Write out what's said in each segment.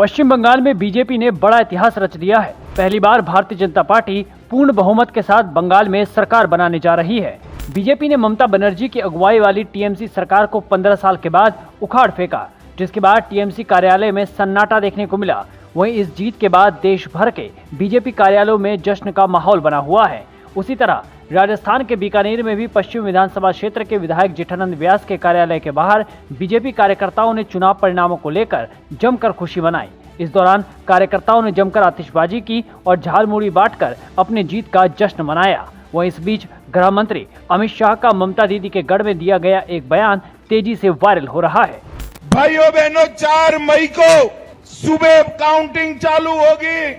पश्चिम बंगाल में बीजेपी ने बड़ा इतिहास रच दिया है। पहली बार भारतीय जनता पार्टी पूर्ण बहुमत के साथ बंगाल में सरकार बनाने जा रही है। बीजेपी ने ममता बनर्जी की अगुवाई वाली टीएमसी सरकार को 15 साल के बाद उखाड़ फेंका, जिसके बाद टीएमसी कार्यालय में सन्नाटा देखने को मिला। वहीं इस जीत के बाद देश भर के बीजेपी कार्यालयों में जश्न का माहौल बना हुआ है। उसी तरह राजस्थान के बीकानेर में भी पश्चिम विधानसभा क्षेत्र के विधायक जेठानंद व्यास के कार्यालय के बाहर बीजेपी कार्यकर्ताओं ने चुनाव परिणामों को लेकर जमकर खुशी मनाई। इस दौरान कार्यकर्ताओं ने जमकर आतिशबाजी की और झालमुड़ी बांटकर अपने जीत का जश्न मनाया। वहीं इस बीच गृह मंत्री अमित शाह का ममता दीदी के गढ़ में दिया गया एक बयान तेजी से वायरल हो रहा है। भाइयों बहनों, 4 मई को सुबह काउंटिंग चालू होगी।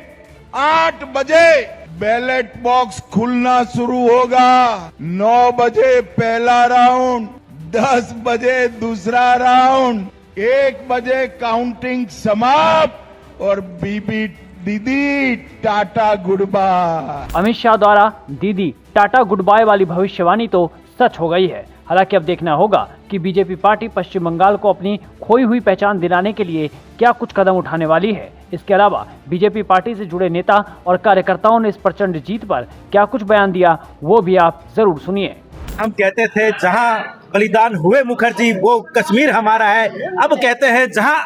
8 बजे बैलेट बॉक्स खुलना शुरू होगा। 9 बजे पहला राउंड, 10 बजे दूसरा राउंड, 1 बजे काउंटिंग समाप्त और बीबी दीदी tata goodbye. Amit Shah द्वारा दीदी टाटा गुड बाय वाली भविष्यवाणी तो सच हो गई है। हालांकि अब देखना होगा कि बीजेपी पार्टी पश्चिम बंगाल को अपनी खोई हुई पहचान दिलाने के लिए क्या कुछ कदम उठाने वाली है। इसके अलावा बीजेपी पार्टी से जुड़े नेता और कार्यकर्ताओं ने इस प्रचंड जीत पर क्या कुछ बयान दिया, वो भी आप जरूर सुनिए। हम कहते थे जहां बलिदान हुए मुखर्जी वो कश्मीर हमारा है, अब कहते हैं जहां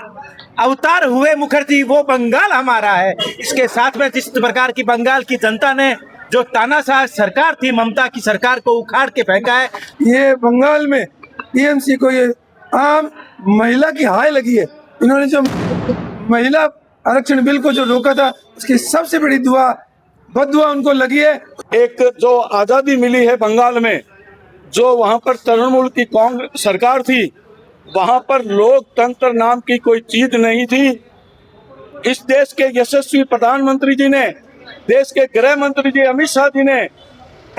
अवतार हुए मुखर्जी वो बंगाल हमारा है। इसके साथ में जिस प्रकार की बंगाल की जनता ने जो तानाशाह सरकार थी ममता की सरकार को उखाड़ के फेंका है, ये बंगाल में टीएमसी को ये आम महिला की हाय लगी है। इन्होंने जो महिला आरक्षण बिल को जो रोका था उसकी सबसे बड़ी बददुआ उनको लगी है। एक जो आजादी मिली है बंगाल में, जो वहां पर तृणमूल की कांग्रेस सरकार थी, वहां पर लोकतंत्र नाम की कोई चीज नहीं थी। इस देश के यशस्वी प्रधानमंत्री जी ने, देश के गृह मंत्री जी अमित शाह जी ने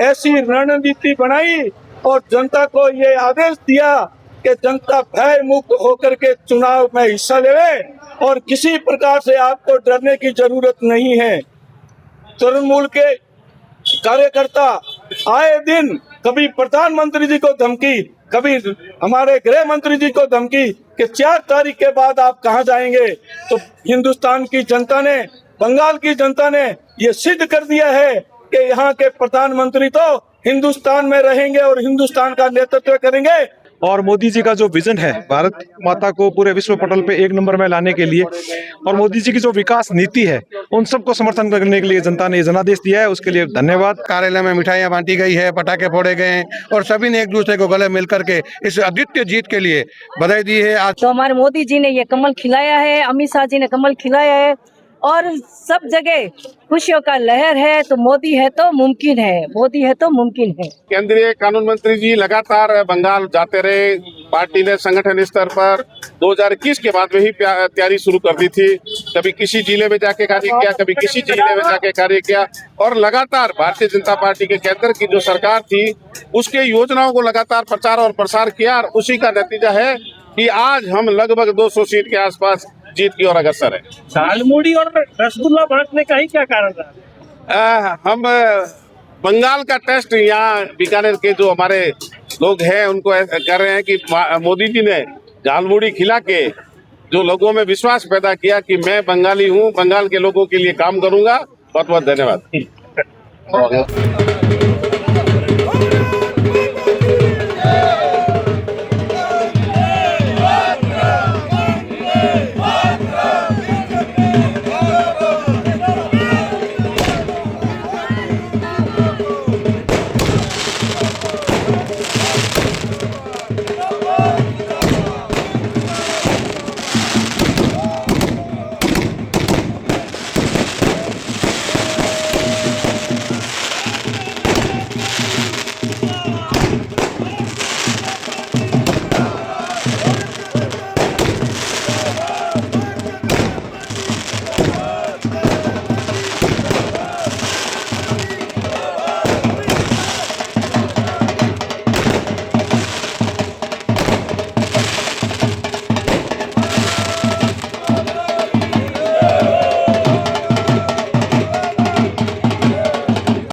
ऐसी रणनीति बनाई और जनता को ये आदेश दिया कि जनता भय मुक्त होकर के चुनाव में हिस्सा लेवे और किसी प्रकार से आपको डरने की जरूरत नहीं है। तृणमूल के कार्यकर्ता आए दिन कभी प्रधानमंत्री जी को धमकी, कभी हमारे गृह मंत्री जी को धमकी कि 4 तारीख के बाद आप कहां जाएंगे। तो हिंदुस्तान की जनता ने, बंगाल की जनता ने ये सिद्ध कर दिया है कि यहाँ के प्रधानमंत्री तो हिंदुस्तान में रहेंगे और हिंदुस्तान का नेतृत्व करेंगे। और मोदी जी का जो विजन है भारत माता को पूरे विश्व पटल पे 1 नंबर में लाने के लिए, और मोदी जी की जो विकास नीति है उन सबको समर्थन करने के लिए जनता ने जनादेश दिया है, उसके लिए धन्यवाद। कार्यालय में मिठाइयाँ बांटी गई है, पटाखे फोड़े गए हैं और सभी ने एक दूसरे को गले मिल करके इस अद्वितीय जीत के लिए बधाई दी है। आज तो हमारे मोदी जी ने ये कमल खिलाया है, अमित शाह जी ने कमल खिलाया है और सब जगह खुशियों का लहर है। तो मोदी है तो मुमकिन है, मोदी है तो मुमकिन है। केंद्रीय कानून मंत्री जी लगातार बंगाल जाते रहे। पार्टी ने संगठन स्तर पर 2021 के बाद में ही तैयारी शुरू कर दी थी। कभी किसी जिले में जाके कार्य किया, कभी किसी जिले में जाके कार्य किया और लगातार भारतीय जनता पार्टी के केंद्र की जो सरकार थी उसके योजनाओं को लगातार प्रचार और प्रसार किया और उसी का नतीजा है कि आज हम लगभग 200 सीट के आसपास जीत की ओर अग्रसर है। झालमुड़ी और रसगुल्ला बांटने का ही क्या कारण रहा? हम बंगाल का टेस्ट यहाँ बीकानेर के जो हमारे लोग हैं उनको कर रहे हैं कि मोदी जी ने झालमुड़ी खिला के जो लोगों में विश्वास पैदा किया कि मैं बंगाली हूँ, बंगाल के लोगों के लिए काम करूंगा। बहुत बहुत धन्यवाद।